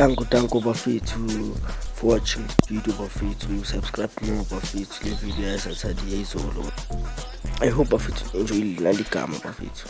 Tanko bafethu for watching video bafethu. Subscribe more bafethu. Le video ya Saturday izolo. I hope bafethu enjoy iligama bafethu.